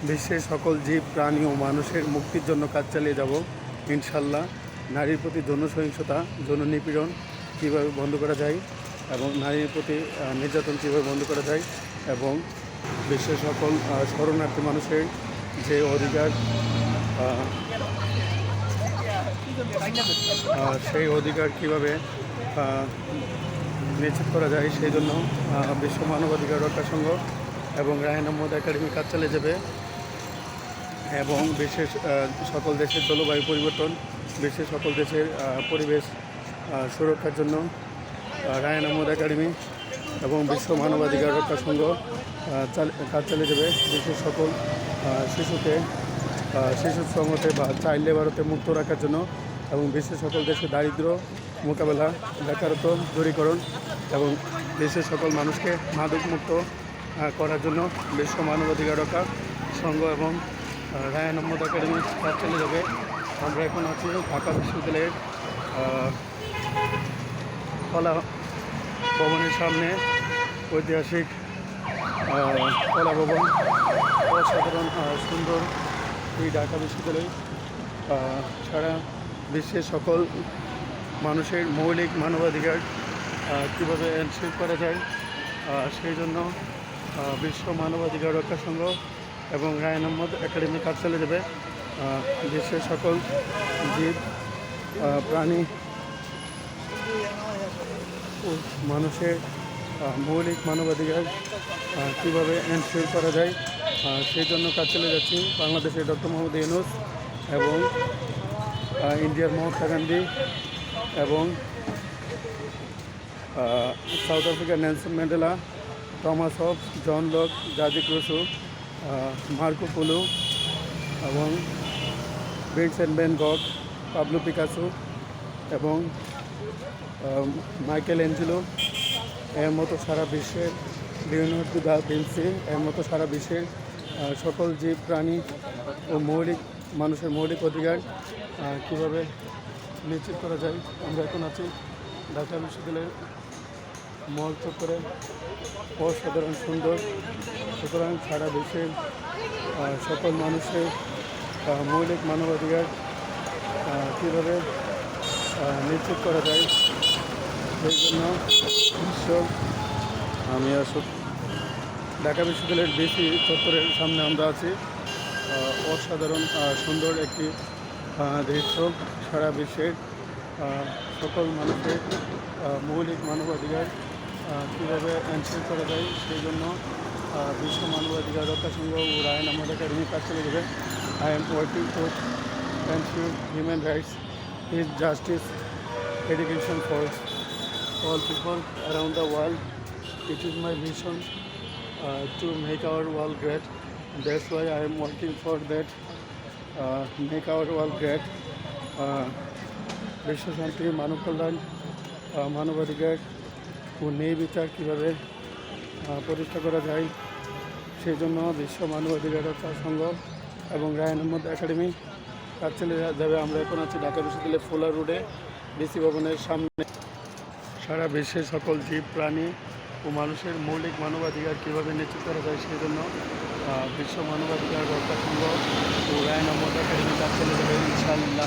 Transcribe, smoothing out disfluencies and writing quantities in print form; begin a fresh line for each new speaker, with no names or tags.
বিশ্বের সকল জীব প্রাণী ও মানুষের মুক্তির জন্য কাজ চালিয়ে যাব ইনশাল্লাহ। নারীর প্রতি যৌন সহিংসতা, যৌন নিপীড়ন কীভাবে বন্ধ করা যায় এবং নারীর প্রতি নির্যাতন কীভাবে বন্ধ করা যায় এবং বিশ্বের সকল শরণার্থী মানুষের যে অধিকার, সেই অধিকার কীভাবে নিশ্চিত করা যায় সেই জন্য বিশ্ব মানবাধিকার রক্ষা সংঘ এবং রায়হান আহমদ একাডেমি কাজ চালিয়ে যাবে। এবং বিশ্বের সকল দেশের জলবায়ু পরিবর্তন, বিশ্বের সকল দেশের পরিবেশ সুরক্ষার জন্য রায়হান আহমদ একাডেমি এবং বিশ্ব মানবাধিকার রক্ষা সংঘ কাজ চালিয়ে যাবে। বিশ্বের সকল শিশুকে শিশু শ্রম হতে বা চাইল্ড লেবারতে মুক্ত রাখার জন্য এবং বিশ্বের সকল দেশে দারিদ্র মোকাবেলা, বেকারত্ব দূরীকরণ এবং দেশের সকল মানুষকে মাদক মুক্ত করার জন্য বিশ্ব মানবাধিকার রক্ষা সংঘ এবং রায়হান আহমদ একাডেমি কাজ চালিয়ে যাবে। আমরা এখন আছি ঢাকা বিশ্ববিদ্যালয়ের কলা ভবনের সামনে। ঐতিহাসিক কলা ভবন, অসাধারণ সুন্দর এই ঢাকা বিশ্ববিদ্যালয় সারা বিশ্বের সকল মানুষের মৌলিক মানবাধিকার কীভাবে এনশিওর করা যায় সেই জন্য বিশ্ব মানবাধিকার রক্ষা সংঘ এবং রায়হান আহমদ একাডেমি কাজ চালিয়ে যাবে। বিশ্বের সকল জীব প্রাণী ও মানুষের মৌলিক মানবাধিকার কীভাবে এনশিওর করা যায় সেই জন্য কাজ চালিয়ে যাচ্ছি। বাংলাদেশের ডক্টর মোহাম্মদ ইউনূস এবং ইন্ডিয়ার মহাত্মা গান্ধী এবং সাউথ আফ্রিকার Nelson Mandela, Thomas Hobbes, John Locke, জাজি ক্রুসো, মার্কো পোলো এবং Vincent van Gogh, Pablo Picasso এবং মাইকেল অ্যাঞ্জেলো এর মতো সারা বিশ্বের লিওনার্দো দা ভিঞ্চি এর মতো সারা বিশ্বের সকল জীব প্রাণী ও মানুষের মৌলিক অধিকার কীভাবে নিশ্চিত করা যায়। আমরা এখন আছি ঢাকা বিশ্ববিদ্যালয়ের মল চত্বরে, অসাধারণ সুন্দর। সুতরাং সারা বিশ্বের সকল মানুষের মৌলিক মানবাধিকার কীভাবে নিশ্চিত করা যায় সেই জন্য আমি ঢাকা বিশ্ববিদ্যালয়ের ডিসি চত্বরের সামনে আমরা আছি। অসাধারণ সুন্দর একটি দৃশ্য। সারা বিশ্বের সকল মানুষের মৌলিক মানবাধিকার কীভাবে এনশিওর করা যায় সেই জন্য বিশ্ব মানবাধিকার রক্ষা সংঘ ও রায়হান আহমদ একাডেমি কাজ চালিয়ে যাবে। I am working to ensure human rights, piece, justice, education for all people around the world. It is my mission to make our world great. That's why I am working for that, make our world great. বিশ্ব শান্তি, মানব কল্যাণ, মানবাধিকার ও ন্যায় বিচার কীভাবে প্রতিষ্ঠা করা যায় সেই জন্য বিশ্ব মানবাধিকার রক্ষা সংঘ এবং রায়হান আহমদ একাডেমি কাজ চালিয়ে যাবে। আমরা এখন আছি ঢাকা বিশ্ববিদ্যালয়ের ফুলার রোডে ডিসি ভবনের সামনে। সারা বিশ্বের সকল জীব প্রাণী ও মানুষের মৌলিক মানবাধিকার কীভাবে নিশ্চিত করা যায় সেই জন্য বিশ্ব মানবাধিকার রক্ষা সংঘ ও রায়হান আহমদ একাডেমি কাজ চালিয়ে যাবে ইনশাআল্লাহ।